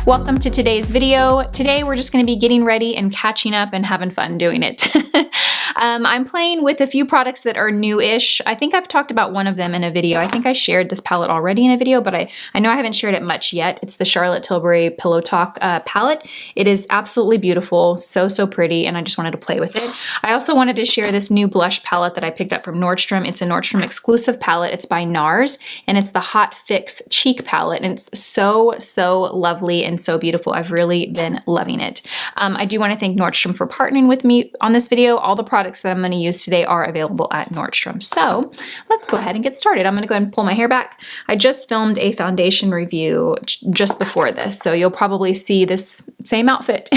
Welcome to today's video. Today we're just going to be getting ready and catching up and having fun doing it. I'm playing with a few products that are new-ish. I think I've talked about one of them in a video. I think I shared this palette already in a video, but I know I haven't shared it much yet. It's the Charlotte Tilbury Pillowtalk palette. It is absolutely beautiful, so pretty, and I just wanted to play with it. I also wanted to share this new blush palette that I picked up from Nordstrom. It's a Nordstrom exclusive palette. It's by NARS, and it's the Hot Fix Cheek palette, and it's so lovely and so beautiful. I've really been loving it. I do want to thank Nordstrom for partnering with me on this video. All the products that I'm going to use today are available at Nordstrom. So let's go ahead and get started. I'm going to go ahead and pull my hair back. I just filmed a foundation review just before this, so you'll probably see this same outfit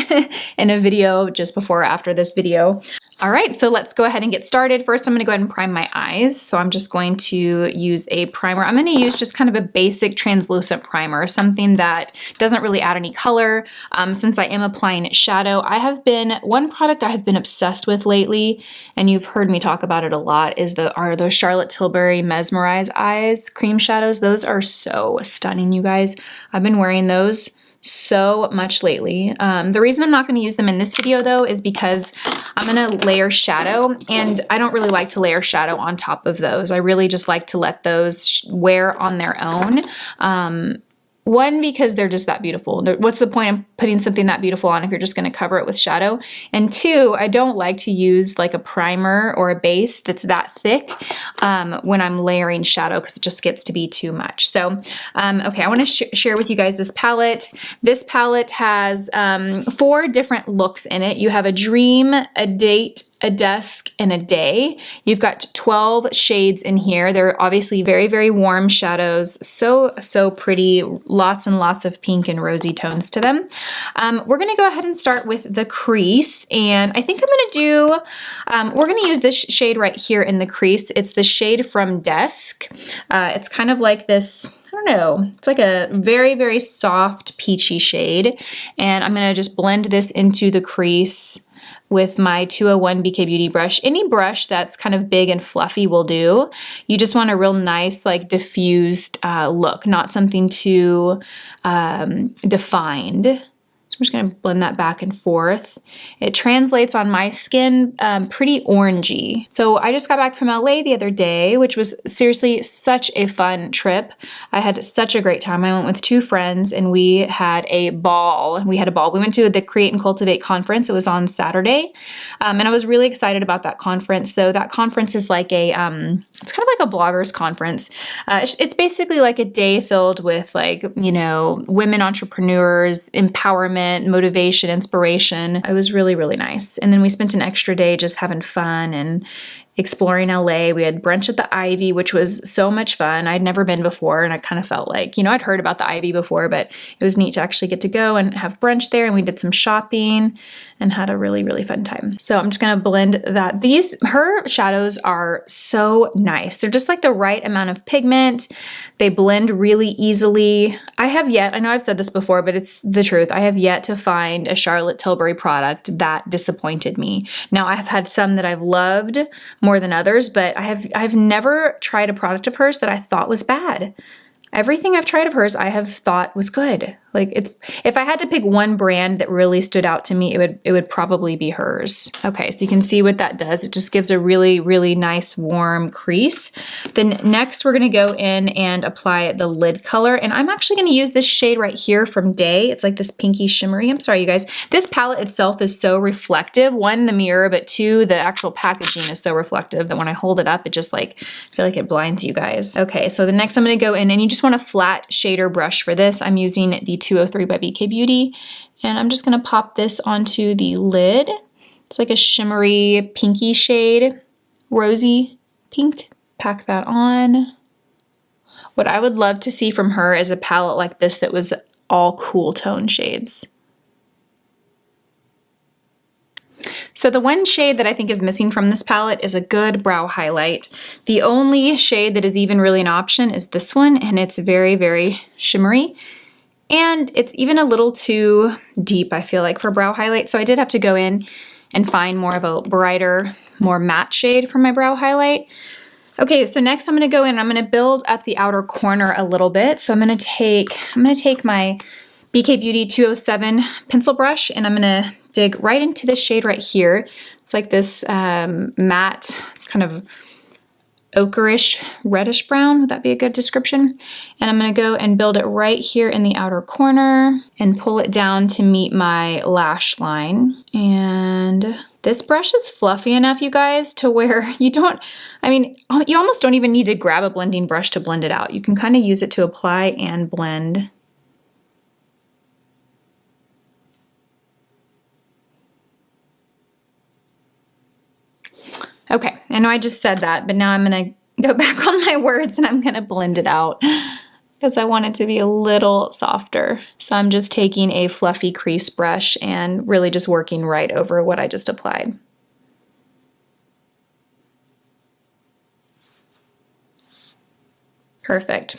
in a video just before or after this video. All right, so let's go ahead and get started. First, I'm gonna go ahead and prime my eyes. So I'm just going to use a primer. I'm gonna use just kind of a basic translucent primer, something that doesn't really add any color. Since I am applying shadow, one product I have been obsessed with lately, and you've heard me talk about it a lot, are those Charlotte Tilbury Mesmerize Eyes cream shadows. Those are so stunning, you guys. I've been wearing those so much lately. The reason I'm not going to use them in this video though is because I'm going to layer shadow, and I don't really like to layer shadow on top of those. I really just like to let those wear on their own. One, because they're just that beautiful. What's the point of putting something that beautiful on if you're just going to cover it with shadow? And two, I don't like to use like a primer or a base that's that thick when I'm layering shadow, because it just gets to be too much. So, okay, I want to share with you guys this palette. This palette has 4 different looks in it. You have a dream, a date, a dusk, and a day. You've got 12 shades in here. They're obviously very warm shadows. So pretty. Lots and lots of pink and rosy tones to them. We're gonna go ahead and start with the crease, and I think I'm gonna do, we're gonna use this shade right here in the crease. It's the shade from Dusk. It's kind of like this, I don't know, it's like a very soft peachy shade, and I'm gonna just blend this into the crease with my 201 BK Beauty brush. Any brush that's kind of big and fluffy will do. You just want a real nice, like diffused look, not something too defined. So I'm just gonna blend that back and forth. It translates on my skin pretty orangey. So I just got back from LA the other day, which was seriously such a fun trip. I had such a great time. I went with 2 friends and we had a ball. We went to the Create and Cultivate conference. It was on Saturday. And I was really excited about that conference. So that conference is like a, it's kind of like a bloggers conference. It's basically like a day filled with, like, you know, women entrepreneurs, empowerment, motivation, inspiration. It was really nice. And then we spent an extra day just having fun and exploring LA. We had brunch at the Ivy, which was so much fun. I'd never been before, and I kind of felt like, you know, I'd heard about the Ivy before, but it was neat to actually get to go and have brunch there. And we did some shopping and had a really fun time. So I'm just gonna blend that. Her shadows are so nice. They're just like the right amount of pigment. They blend really easily. I know I've said this before, but it's the truth. I have yet to find a Charlotte Tilbury product that disappointed me. Now, I've had some that I've loved more than others, but I've never tried a product of hers that I thought was bad. Everything I've tried of hers I have thought was good. Like, if I had to pick one brand that really stood out to me, it would probably be hers. Okay, so you can see what that does. It just gives a really nice warm crease. Then next we're gonna go in and apply the lid color, and I'm actually gonna use this shade right here from Day. It's like this pinky shimmery. I'm sorry, you guys. This palette itself is so reflective. 1, the mirror, but 2, the actual packaging is so reflective that when I hold it up, it just like, I feel like it blinds you guys. Okay, so the next I'm gonna go in, and you just want a flat shader brush for this. I'm using the 203 by BK Beauty, and I'm just gonna pop this onto the lid. It's like a shimmery pinky shade, rosy pink. Pack that on. What I would love to see from her is a palette like this that was all cool tone shades. So the one shade that I think is missing from this palette is a good brow highlight. The only shade that is even really an option is this one, and it's very shimmery. And it's even a little too deep, I feel like, for brow highlight. So I did have to go in and find more of a brighter, more matte shade for my brow highlight. Okay, so next I'm gonna go in and I'm gonna build up the outer corner a little bit. So I'm gonna take my BK Beauty 207 pencil brush, and I'm gonna dig right into this shade right here. It's like this matte kind of ochreish reddish brown. Would that be a good description? And I'm gonna go and build it right here in the outer corner and pull it down to meet my lash line. And this brush is fluffy enough, you guys, to where you don't, I mean, you almost don't even need to grab a blending brush to blend it out. You can kind of use it to apply and blend. Okay, I know I just said that, but now I'm gonna go back on my words and I'm gonna blend it out because I want it to be a little softer. So I'm just taking a fluffy crease brush and really just working right over what I just applied. Perfect.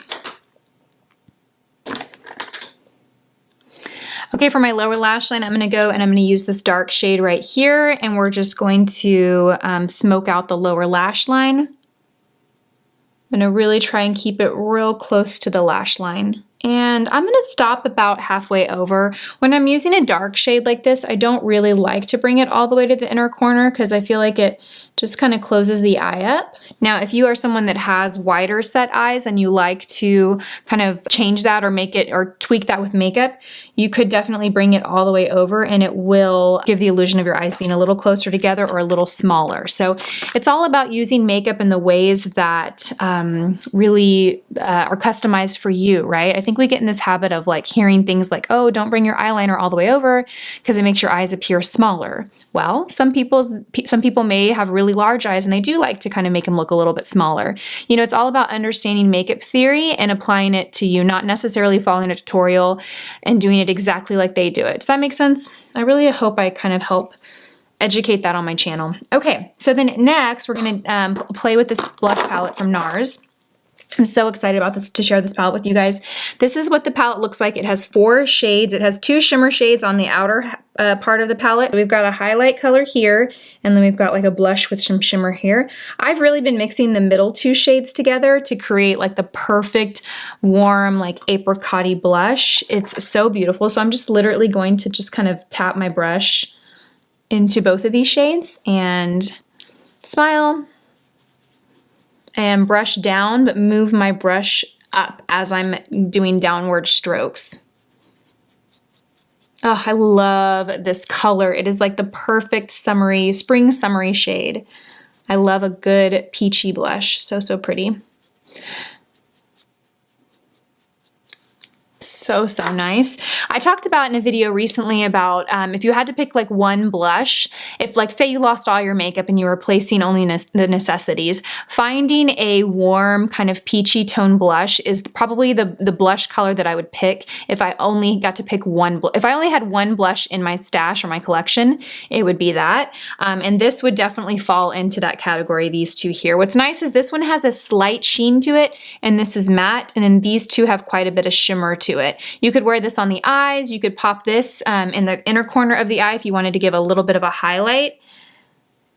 Okay, for my lower lash line, I'm gonna go and I'm gonna use this dark shade right here, and we're just going to smoke out the lower lash line. I'm gonna really try and keep it real close to the lash line. And I'm gonna stop about halfway over. When I'm using a dark shade like this, I don't really like to bring it all the way to the inner corner because I feel like it just kind of closes the eye up. Now, if you are someone that has wider set eyes and you like to kind of change that or make it or tweak that with makeup, you could definitely bring it all the way over and it will give the illusion of your eyes being a little closer together or a little smaller. So it's all about using makeup in the ways that really are customized for you, right? I think we get in this habit of like hearing things like, oh, don't bring your eyeliner all the way over because it makes your eyes appear smaller. Well, some people may have really large eyes and they do like to kind of make them look a little bit smaller. You know, it's all about understanding makeup theory and applying it to you, not necessarily following a tutorial and doing it exactly like they do it. Does that make sense? I really hope I kind of help educate that on my channel. Okay, so then next we're gonna play with this blush palette from NARS. I'm so excited about this to share this palette with you guys. This is what the palette looks like. It has 4 shades. It has 2 shimmer shades on the outer part of the palette. We've got a highlight color here, and then we've got like a blush with some shimmer here. I've really been mixing the middle 2 shades together to create like the perfect warm like apricot-y blush. It's so beautiful. So I'm just literally going to just kind of tap my brush into both of these shades and smile. And brush down, but move my brush up as I'm doing downward strokes. Oh, I love this color. It is like the perfect summery, spring summery shade. I love a good peachy blush. So, so pretty. So, so nice. I talked about in a video recently about if you had to pick like one blush, if like say you lost all your makeup and you were replacing only the necessities, finding a warm kind of peachy tone blush is probably the blush color that I would pick if I only got to pick one. If I only had one blush in my stash or my collection, it would be that. And this would definitely fall into that category, these 2 here. What's nice is this one has a slight sheen to it and this is matte, and then these 2 have quite a bit of shimmer to it. You could wear this on the eyes. You could pop this in the inner corner of the eye if you wanted to give a little bit of a highlight.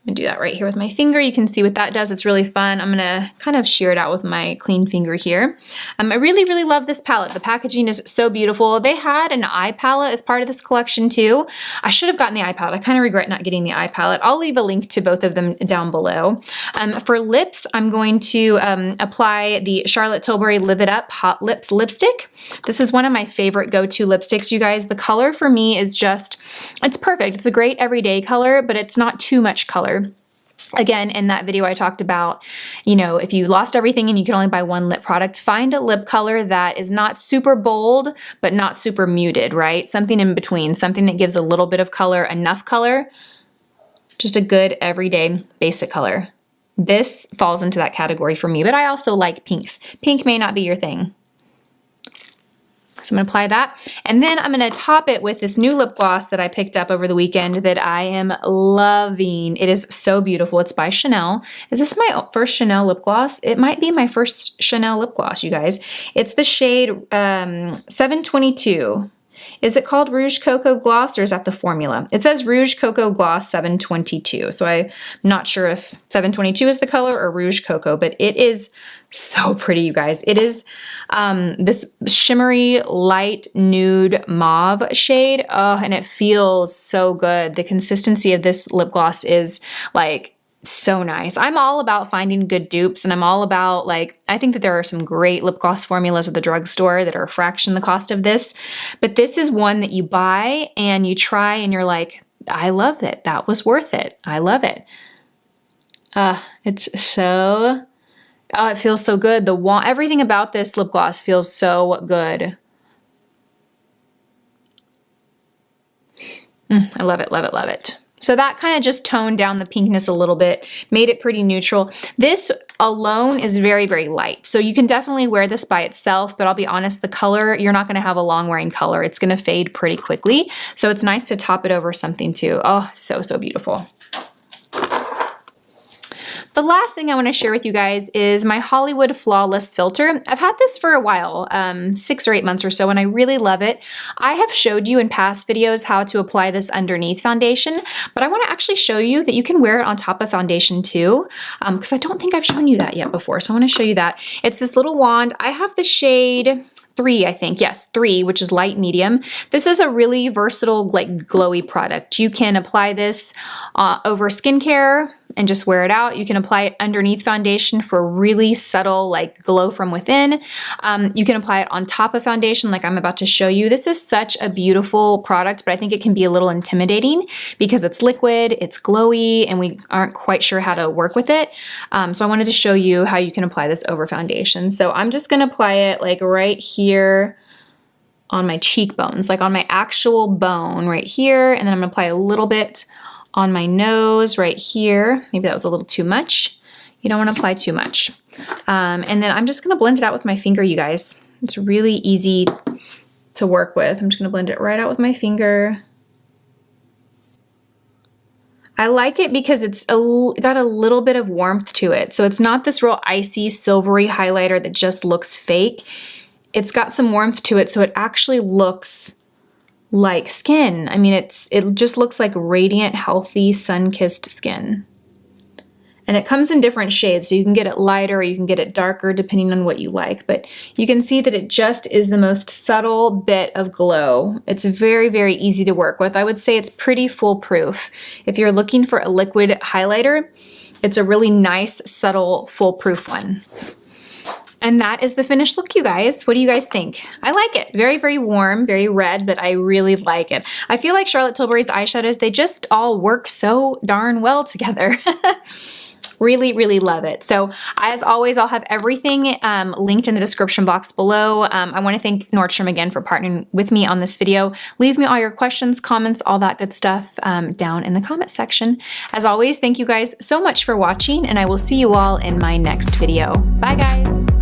I'm gonna do that right here with my finger. You can see what that does. It's really fun. I'm gonna kind of shear it out with my clean finger here. I really, really love this palette. The packaging is so beautiful. They had an eye palette as part of this collection too. I should have gotten the eye palette. I kind of regret not getting the eye palette. I'll leave a link to both of them down below. For lips, I'm going to apply the Charlotte Tilbury Live It Up Hot Lips lipstick. This is one of my favorite go-to lipsticks, you guys. The color for me is just, it's perfect. It's a great everyday color, but it's not too much color. Again, in that video I talked about, you know, if you lost everything and you could only buy one lip product, find a lip color that is not super bold, but not super muted, right? Something in between, something that gives a little bit of color, enough color, just a good everyday basic color. This falls into that category for me, but I also like pinks. Pink may not be your thing. So I'm gonna apply that. And then I'm gonna top it with this new lip gloss that I picked up over the weekend that I am loving. It is so beautiful. It's by Chanel. Is this my first Chanel lip gloss? It might be my first Chanel lip gloss, you guys. It's the shade 722. Is it called Rouge Cocoa Gloss or is that the formula? It says Rouge Cocoa Gloss 722. So I'm not sure if 722 is the color or Rouge Cocoa, but it is so pretty, you guys. It is this shimmery light nude mauve shade. Oh, and it feels so good. The consistency of this lip gloss is like so nice. I'm all about finding good dupes, and I'm all about, like, I think that there are some great lip gloss formulas at the drugstore that are a fraction the cost of this, but this is one that you buy and you try and you're like, I love it. That was worth it. I love it. It's so, oh, it feels so good. Everything about this lip gloss feels so good. I love it, love it, love it. So that kind of just toned down the pinkness a little bit, made it pretty neutral. This alone is very, very light. So you can definitely wear this by itself, but I'll be honest, the color, you're not gonna have a long wearing color. It's gonna fade pretty quickly. So it's nice to top it over something too. Oh, so, so beautiful. The last thing I want to share with you guys is my Hollywood Flawless Filter. I've had this for a while, 6 or 8 months or so, and I really love it. I have showed you in past videos how to apply this underneath foundation, but I want to actually show you that you can wear it on top of foundation too, because I don't think I've shown you that yet before, so I want to show you that. It's this little wand. I have the shade 3, I think. Yes, 3, which is light medium. This is a really versatile, like, glowy product. You can apply this over skincare and just wear it out. You can apply it underneath foundation for really subtle, like, glow from within. You can apply it on top of foundation like I'm about to show you. This is such a beautiful product, but I think it can be a little intimidating because it's liquid, it's glowy, and we aren't quite sure how to work with it. So I wanted to show you how you can apply this over foundation. So I'm just gonna apply it like right here on my cheekbones, like on my actual bone right here, and then I'm gonna apply a little bit on my nose right here. Maybe that was a little too much. You don't want to apply too much. And then I'm just going to blend it out with my finger, you guys. It's really easy to work with. I'm just going to blend it right out with my finger. I like it because it's got a little bit of warmth to it. So it's not this real icy, silvery highlighter that just looks fake. It's got some warmth to it, so it actually looks like skin. I mean, it just looks like radiant, healthy, sun-kissed skin. And it comes in different shades, so you can get it lighter or you can get it darker depending on what you like. But you can see that it just is the most subtle bit of glow. It's very, very easy to work with. I would say it's pretty foolproof. If you're looking for a liquid highlighter, it's a really nice, subtle, foolproof one. And that is the finished look, you guys. What do you guys think? I like it. Very, very warm, very red, but I really like it. I feel like Charlotte Tilbury's eyeshadows, they just all work so darn well together. Really, really love it. So as always, I'll have everything linked in the description box below. I want to thank Nordstrom again for partnering with me on this video. Leave me all your questions, comments, all that good stuff down in the comment section. As always, thank you guys so much for watching, and I will see you all in my next video. Bye, guys.